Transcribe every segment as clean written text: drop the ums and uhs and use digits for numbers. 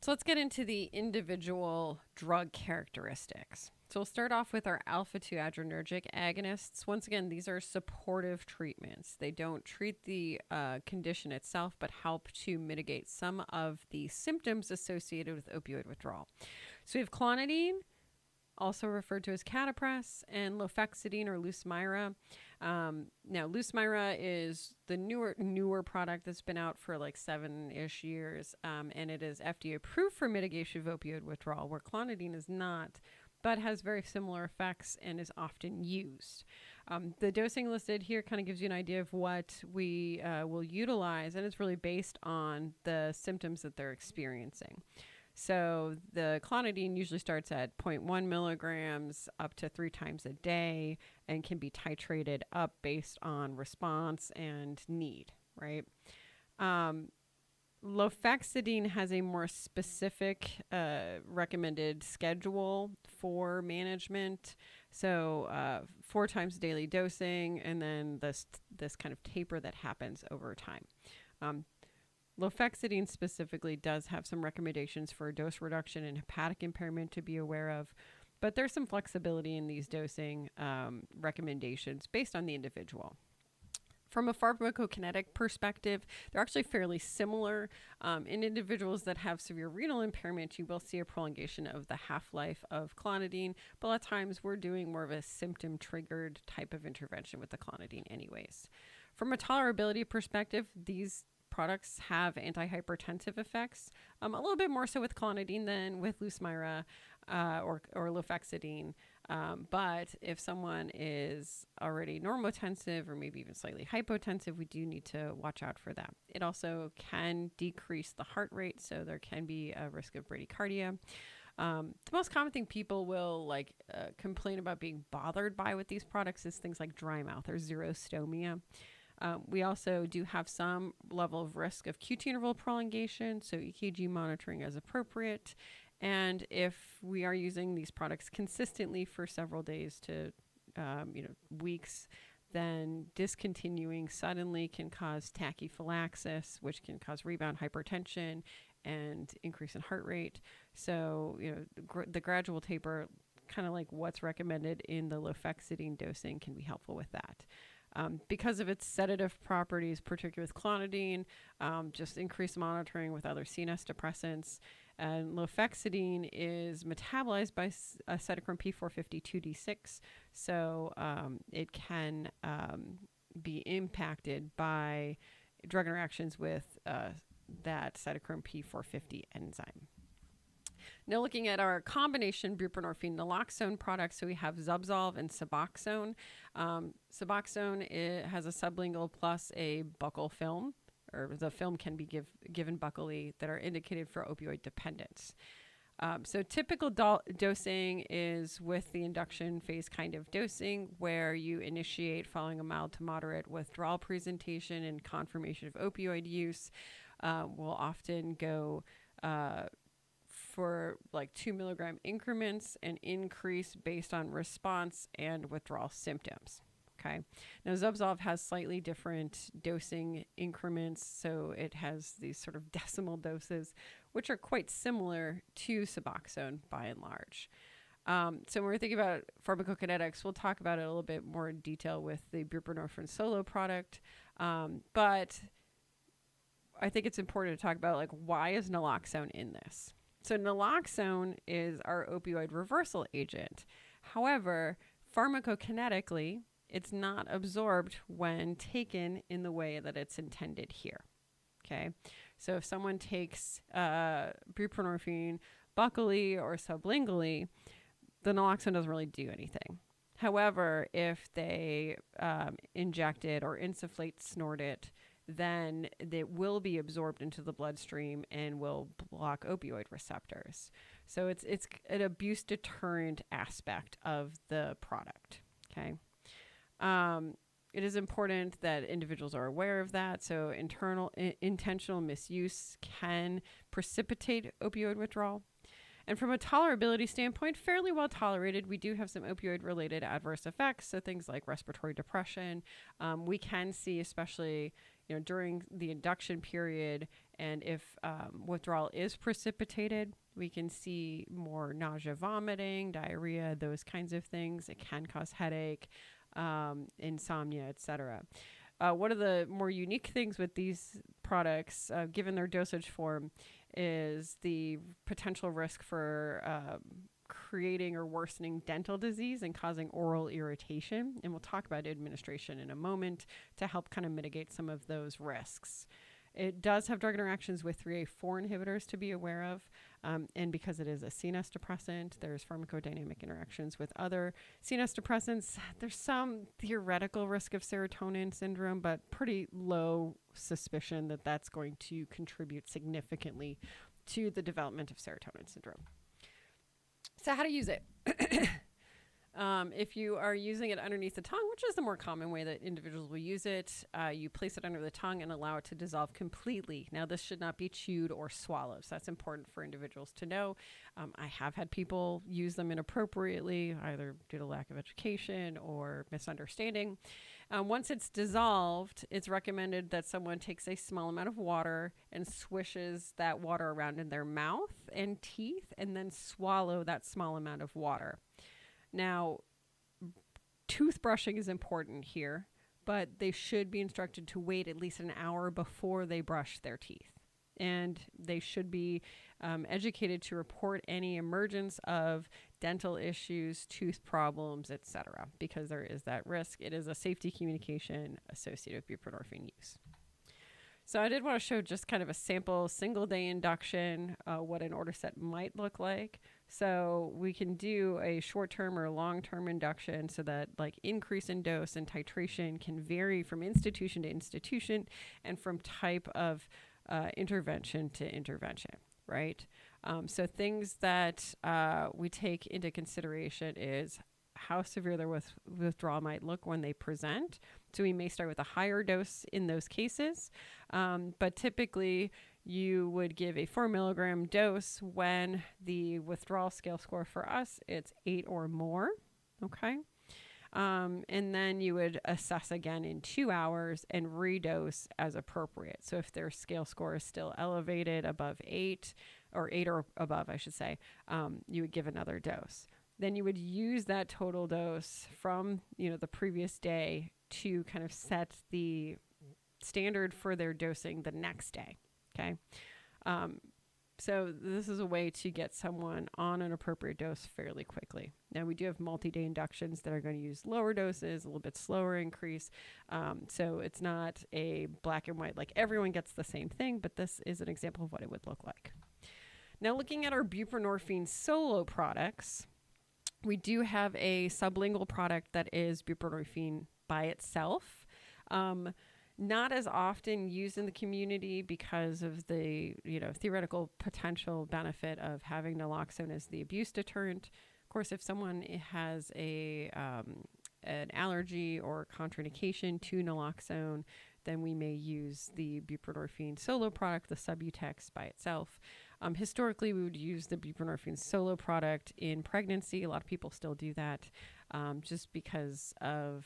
So let's get into the individual drug characteristics. So we'll start off with our alpha 2 adrenergic agonists. Once again, these are supportive treatments. They don't treat the condition itself, but help to mitigate some of the symptoms associated with opioid withdrawal. So we have clonidine, also referred to as catapress, and lofexidine or Lucemyra. Now, Lucemyra is the newer product that's been out for like 7-ish years, and it is FDA approved for mitigation of opioid withdrawal, where clonidine is not, but has very similar effects and is often used. The dosing listed here kind of gives you an idea of what we will utilize, and it's really based on the symptoms that they're experiencing. So the clonidine usually starts at 0.1 milligrams up to 3 times a day and can be titrated up based on response and need, right? Lofexidine has a more specific recommended schedule for management. So 4 times daily dosing, and then this kind of taper that happens over time. Lofexidine specifically does have some recommendations for dose reduction and hepatic impairment to be aware of, but there's some flexibility in these dosing recommendations based on the individual. From a pharmacokinetic perspective, they're actually fairly similar. In individuals that have severe renal impairment, you will see a prolongation of the half-life of clonidine, but a lot of times we're doing more of a symptom-triggered type of intervention with the clonidine anyways. From a tolerability perspective, these products have antihypertensive effects, a little bit more so with clonidine than with Lucemyra or lofexidine. But if someone is already normotensive or maybe even slightly hypotensive, we do need to watch out for that. It also can decrease the heart rate, so there can be a risk of bradycardia. The most common thing people will complain about being bothered by with these products is things like dry mouth or xerostomia. We also do have some level of risk of QT interval prolongation, so EKG monitoring as appropriate. And if we are using these products consistently for several days to weeks, then discontinuing suddenly can cause tachyphylaxis, which can cause rebound hypertension and increase in heart rate. So the gradual taper, kind of like what's recommended in the lofexidine dosing, can be helpful with that. Because of its sedative properties, particularly with clonidine, just increased monitoring with other CNS depressants. And lofexidine is metabolized by cytochrome P452D6, so it can be impacted by drug interactions with that cytochrome P450 enzyme. Now looking at our combination buprenorphine naloxone products, so we have Zubsolv and Suboxone. Suboxone has a sublingual plus a buccal film, or the film can be given buccally, that are indicated for opioid dependence. So typical dosing is with the induction phase kind of dosing, where you initiate following a mild to moderate withdrawal presentation and confirmation of opioid use. We'll often go for like 2 milligram increments and increase based on response and withdrawal symptoms. Okay. Now, Zubsolv has slightly different dosing increments, so it has these sort of decimal doses, which are quite similar to Suboxone by and large. So when we're thinking about pharmacokinetics, we'll talk about it a little bit more in detail with the buprenorphine solo product. But I think it's important to talk about why is naloxone in this? So naloxone is our opioid reversal agent. However, pharmacokinetically, it's not absorbed when taken in the way that it's intended here. Okay, so if someone takes buprenorphine buccally or sublingually, the naloxone doesn't really do anything. However, if they inject it or insufflate, snort it, then it will be absorbed into the bloodstream and will block opioid receptors. So it's an abuse deterrent aspect of the product. Okay. It is important that individuals are aware of that. So intentional misuse can precipitate opioid withdrawal. And from a tolerability standpoint, fairly well tolerated. We do have some opioid-related adverse effects, so things like respiratory depression. We can see, especially during the induction period And if withdrawal is precipitated, we can see more nausea, vomiting, diarrhea, those kinds of things. It can cause headache, insomnia, etc. One of the more unique things with these products, given their dosage form, is the potential risk for creating or worsening dental disease and causing oral irritation. And we'll talk about administration in a moment to help kind of mitigate some of those risks. It does have drug interactions with 3A4 inhibitors to be aware of. And because it is a CNS depressant, there's pharmacodynamic interactions with other CNS depressants. There's some theoretical risk of serotonin syndrome, but pretty low suspicion that that's going to contribute significantly to the development of serotonin syndrome. So how to use it? If you are using it underneath the tongue, which is the more common way that individuals will use it, you place it under the tongue and allow it to dissolve completely. Now, this should not be chewed or swallowed, so that's important for individuals to know. I have had people use them inappropriately, either due to lack of education or misunderstanding. Once it's dissolved, it's recommended that someone takes a small amount of water and swishes that water around in their mouth and teeth, and then swallow that small amount of water. Now, toothbrushing is important here, but they should be instructed to wait at least an hour before they brush their teeth. And they should be educated to report any emergence of dental issues, tooth problems, etc., because there is that risk. It is a safety communication associated with buprenorphine use. So I did want to show just kind of a sample single day induction, what an order set might look like. So we can do a short-term or long-term induction so that like increase in dose and titration can vary from institution to institution and from type of intervention to intervention, right? So things that we take into consideration is how severe their withdrawal might look when they present. So we may start with a higher dose in those cases, but typically you would give a 4 milligram dose when the withdrawal scale score for us, it's 8 or more, okay? And then you would assess again in 2 hours and redose as appropriate. So if their scale score is still elevated above 8, or 8 or above, I should say, you would give another dose. Then you would use that total dose from, the previous day to kind of set the standard for their dosing the next day. Okay. So this is a way to get someone on an appropriate dose fairly quickly. Now we do have multi-day inductions that are going to use lower doses, a little bit slower increase. So it's not a black and white, like everyone gets the same thing, but this is an example of what it would look like. Now looking at our buprenorphine solo products, we do have a sublingual product that is buprenorphine by itself. Not as often used in the community because of the theoretical potential benefit of having naloxone as the abuse deterrent. Of course, if someone has an allergy or contraindication to naloxone, then we may use the buprenorphine solo product, the Subutex by itself. Historically, we would use the buprenorphine solo product in pregnancy. A lot of people still do that just because of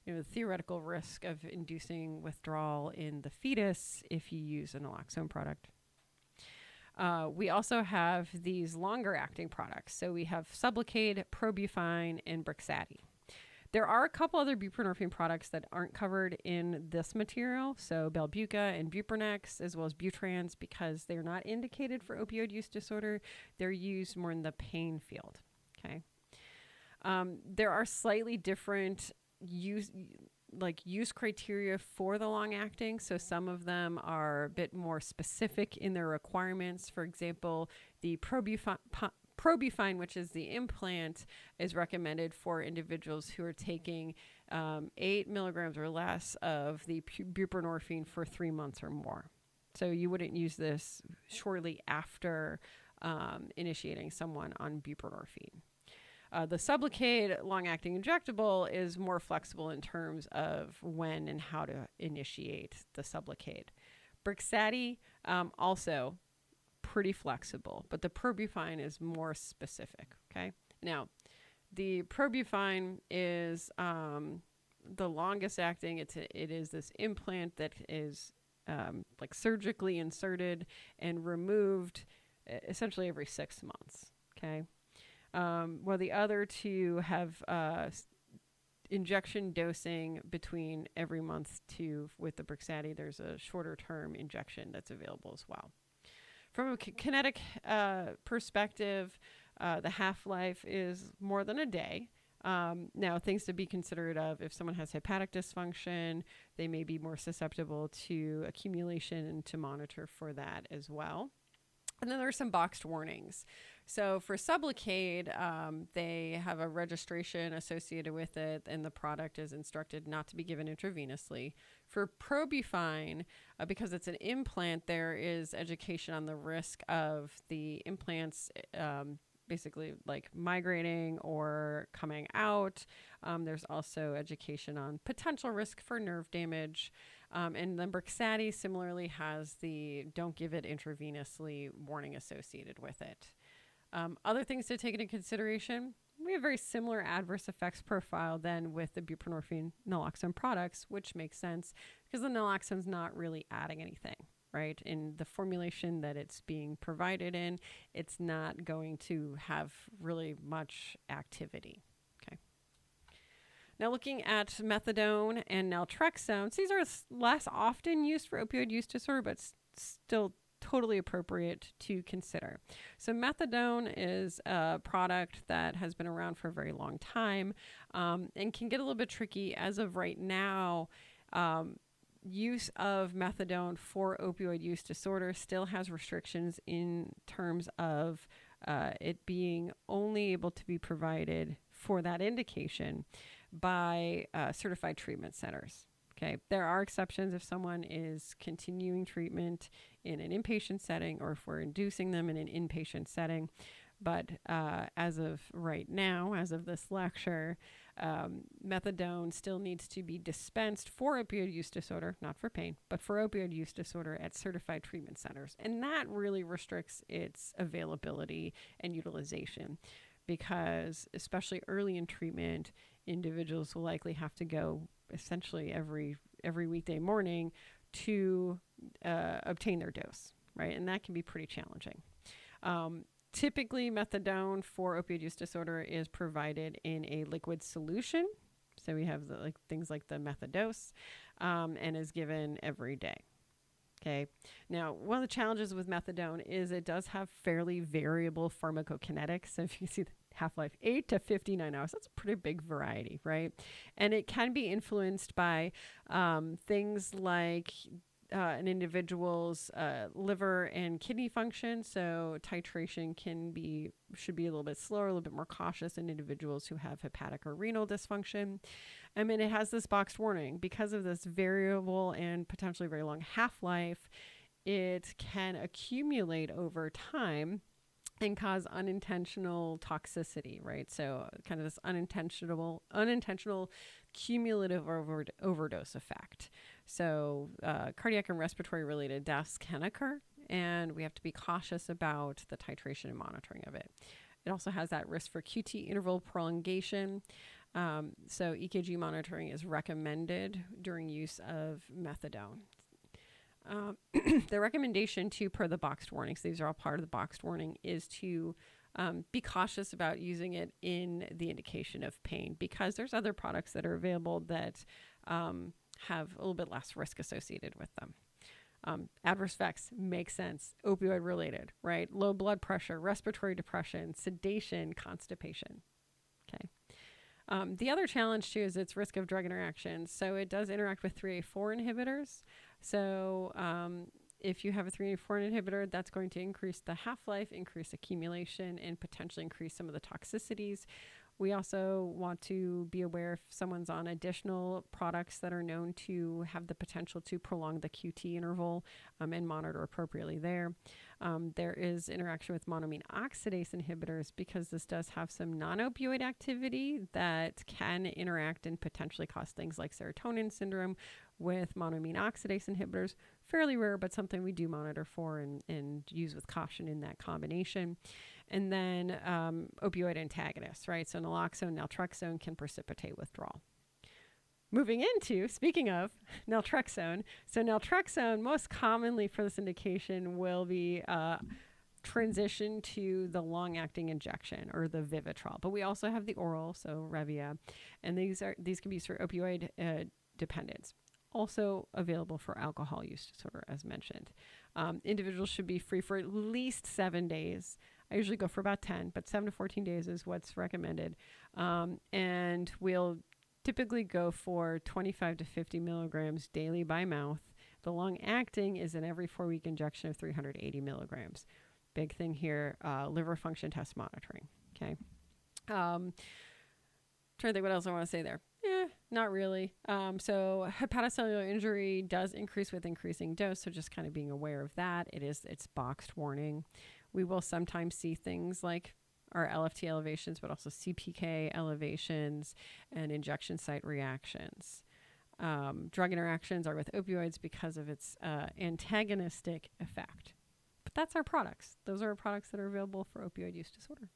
the theoretical risk of inducing withdrawal in the fetus if you use a naloxone product. We also have these longer acting products. So we have Sublocade, Probufine, and Brixadi. There are a couple other buprenorphine products that aren't covered in this material. So Belbuca and Buprenex, as well as Butrans, because they're not indicated for opioid use disorder. They're used more in the pain field. Okay. There are slightly different use criteria for the long acting. So some of them are a bit more specific in their requirements. For example, the Probufine, which is the implant, is recommended for individuals who are taking 8 milligrams or less of the buprenorphine for 3 months or more. So you wouldn't use this shortly after initiating someone on buprenorphine. The Sublocade long-acting injectable is more flexible in terms of when and how to initiate the Sublocade. Brixadi also pretty flexible, but the Probufine is more specific. Okay. Now, the Probufine is the longest acting. It is this implant that is like surgically inserted and removed essentially every 6 months. Okay. While the other two have injection dosing between every month to, with the Brixadi, there's a shorter term injection that's available as well. From a kinetic perspective, the half-life is more than a day. Now, things to be considerate of: if someone has hepatic dysfunction, they may be more susceptible to accumulation, and to monitor for that as well. And then there are some boxed warnings. So for Sublocade, they have a registration associated with it, and the product is instructed not to be given intravenously. For Probufine, because it's an implant, there is education on the risk of the implants basically like migrating or coming out. There's also education on potential risk for nerve damage. And then Brixadi similarly has the don't give it intravenously warning associated with it. Other things to take into consideration: we have very similar adverse effects profile than with the buprenorphine naloxone products, which makes sense because the naloxone's not really adding anything, right? In the formulation that it's being provided in, it's not going to have really much activity. Okay. Now, looking at methadone and naltrexone, these are less often used for opioid use disorder, but still totally appropriate to consider. So methadone is a product that has been around for a very long time, and can get a little bit tricky. As of right now, use of methadone for opioid use disorder still has restrictions in terms of it being only able to be provided for that indication by certified treatment centers. Okay, there are exceptions if someone is continuing treatment in an inpatient setting, or if we're inducing them in an inpatient setting. But as of right now, as of this lecture, methadone still needs to be dispensed for opioid use disorder, not for pain, but for opioid use disorder at certified treatment centers. And that really restricts its availability and utilization, because especially early in treatment, individuals will likely have to go essentially every weekday morning to obtain their dose, right? And that can be pretty challenging. Typically, methadone for opioid use disorder is provided in a liquid solution. So we have things like the methadose, and is given every day. Okay. Now, one of the challenges with methadone is it does have fairly variable pharmacokinetics. So if you see the half-life 8 to 59 hours, that's a pretty big variety, right? And it can be influenced by things like an individual's liver and kidney function. So titration should be a little bit slower, a little bit more cautious in individuals who have hepatic or renal dysfunction. I mean, it has this boxed warning because of this variable and potentially very long half-life. It can accumulate over time and cause unintentional toxicity, right? So kind of this unintentional cumulative overdose effect. So cardiac and respiratory related deaths can occur, and we have to be cautious about the titration and monitoring of it. It also has that risk for QT interval prolongation. So EKG monitoring is recommended during use of methadone. The recommendation per the boxed warnings, these are all part of the boxed warning, is to be cautious about using it in the indication of pain, because there's other products that are available that have a little bit less risk associated with them. Adverse effects make sense. Opioid related, right? Low blood pressure, respiratory depression, sedation, constipation. Okay. The other challenge too is its risk of drug interactions. So it does interact with 3A4 inhibitors. So if you have a 3A4 inhibitor, that's going to increase the half-life, increase accumulation, and potentially increase some of the toxicities. We also want to be aware if someone's on additional products that are known to have the potential to prolong the QT interval, and monitor appropriately there. There is interaction with monoamine oxidase inhibitors, because this does have some non-opioid activity that can interact and potentially cause things like serotonin syndrome with monoamine oxidase inhibitors. Fairly rare, but something we do monitor for and use with caution in that combination. And then opioid antagonists, right? So naloxone, naltrexone can precipitate withdrawal. Moving into, speaking of naltrexone. So naltrexone, most commonly for this indication, will be transition to the long-acting injection or the Vivitrol. But we also have the oral, so Revia, and these can be used for opioid dependence. Also available for alcohol use disorder, as mentioned. Individuals should be free for at least 7 days. I usually go for about 10, but 7 to 14 days is what's recommended. And we'll typically go for 25 to 50 milligrams daily by mouth. The long-acting is an every 4-week injection of 380 milligrams. Big thing here, liver function test monitoring. Okay. Trying to think what else I want to say there. Not really. So hepatocellular injury does increase with increasing dose, so just kind of being aware of that. It's boxed warning. We will sometimes see things like our LFT elevations, but also CPK elevations and injection site reactions. Drug interactions are with opioids because of its antagonistic effect. But that's our products. Those are our products that are available for opioid use disorder.